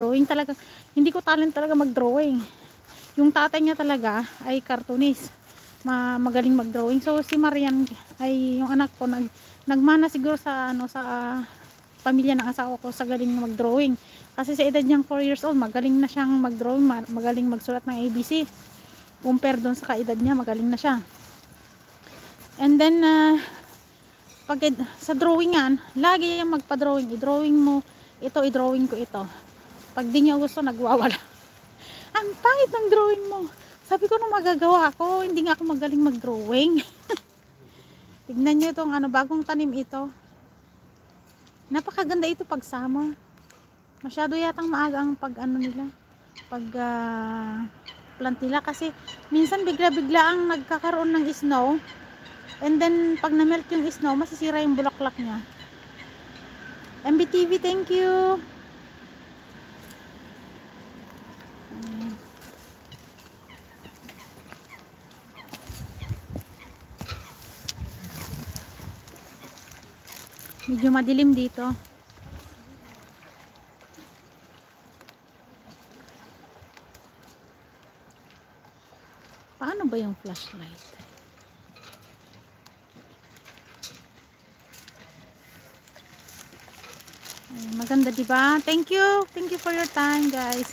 mag-drawing talaga. Hindi ko talent talaga mag-drawing. Yung tatay niya talaga ay cartoonist. Magaling mag-drawing. So si Marian ay yung anak ko nagmana siguro sa pamilya ng asawa ko sa galing mag-drawing. Kasi sa edad niyang 4 years old, magaling na siyang mag-drawing, magaling magsulat ng ABC. Compare doon sa kaedad niya, magaling na siya. And then pag sa drawingan, lagi yung magpa-drawing. I-drawing mo ito, i-drawing ko ito. Pag di niya gusto, nagwawala. Ang pangit ng drawing mo. Sabi ko, nung magagawa ako, hindi nga ako magaling mag-drawing. Tignan nyo itong bagong tanim ito. Napakaganda ito pag summer. Masyado yatang maaga ang pag nila, pag plant nila, kasi minsan bigla-bigla ang nagkakaroon ng snow, and then pag na-melt yung snow, masisira yung bulaklak niya. MBTV, thank you. Medyo madilim dito. Paano ba yung flashlight? Ay, maganda, diba? Thank you. Thank you for your time, guys.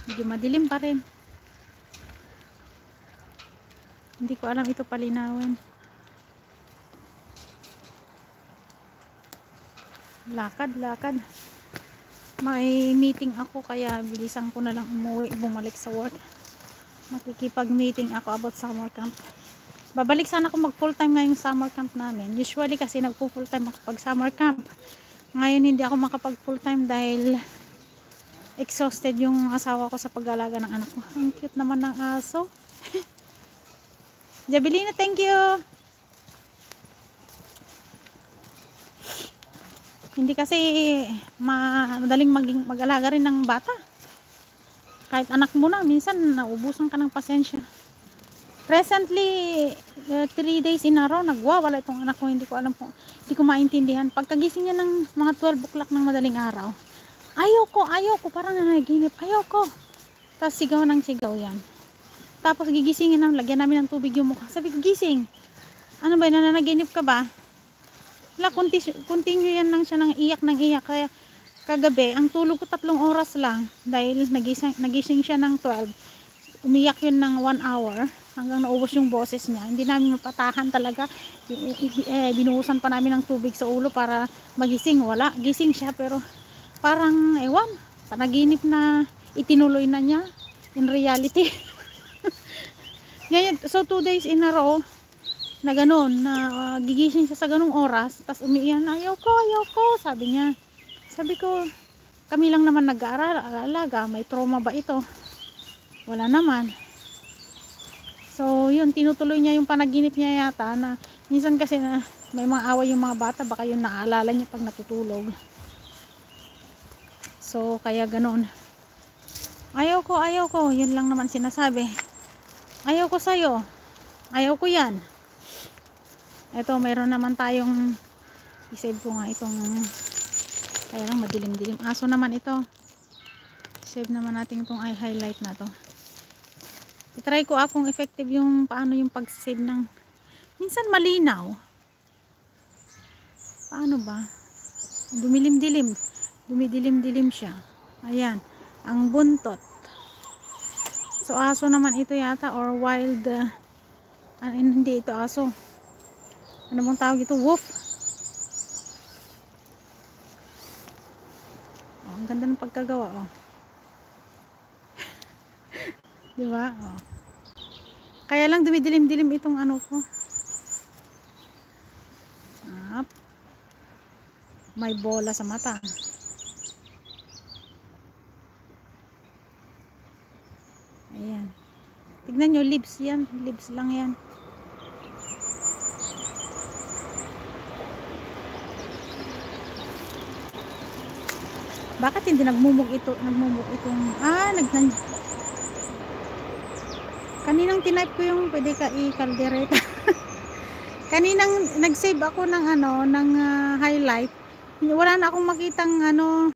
Medyo madilim pa rin. Hindi ko alam ito palinawin. Lakad. May meeting ako, kaya bilisan ko na lang umuwi, bumalik sa work. Makikipag-meeting ako about summer camp. Babalik sana ako mag full time ngayong summer camp namin. Usually kasi nagpo full time ako pag summer camp. Ngayon hindi ako makapag full time dahil exhausted yung asawa ko sa pag-alaga ng anak ko. Ang cute naman ng aso. Jabilina, thank you. Hindi kasi madaling mag-alaga rin ng bata. Kahit anak mo na, minsan naubusan ka ng pasensya. Recently, 3 days in a row, nagwawala itong anak ko. Hindi ko alam kung, hindi ko maintindihan. Pagkagising niya ng mga 12 o'clock ng madaling araw, ayoko, parang nanaginip, ayoko. Tapos sigaw ng sigaw yan. Tapos gigisingin ng, lagyan namin ng tubig yung mukha. Sabi ko, gising. Ano ba, nananaginip ka ba? Continue yan lang siya ng iyak. Kaya kagabi, ang tulog ko 3 oras lang dahil nagising siya ng 12. Umiyak yun ng 1 hour hanggang naubos yung boses niya. Hindi namin mapatahan talaga. Binuhusan pa namin ng tubig sa ulo para magising. Wala, gising siya, pero parang ewan, panaginip na itinuloy na niya in reality. Ngayon, so 2 days in a row na ganun, na gigising siya sa ganung oras, tapos umiiyan, ayoko, sabi niya. Sabi ko, kami lang naman nag-aalaga, may trauma ba ito? Wala naman. So yun, tinutuloy niya yung panaginip niya yata, na minsan kasi na may mga away yung mga bata, baka yun naaalala niya pag natutulog. So kaya ganun. Ayoko, yun lang naman sinasabi. Ayoko sa'yo, ayoko yan. Ito, mayroon naman tayong isave ko nga itong, kaya lang madilim-dilim. Aso naman ito. Save naman natin itong highlight na to. I-try ko kung effective yung paano yung pag-save ng, minsan malinaw. Paano ba? Dumidilim-dilim siya. Ayan, ang buntot. So aso naman ito yata, or wild, hindi ito aso. Ano bang tawag ito? Wolf. Oh, ang ganda ng pagkagawa, oh. Diba? Oh. Kaya lang dumidilim-dilim itong ano ko. May bola sa mata. Ayan. Tignan nyo, lips yan. Lips lang yan. Bakit hindi nagmumug itong kaninang tinype ko yung pwede ka i-caldereta. Kaninang nag-save ako ng ng highlight. Wala na akong makitang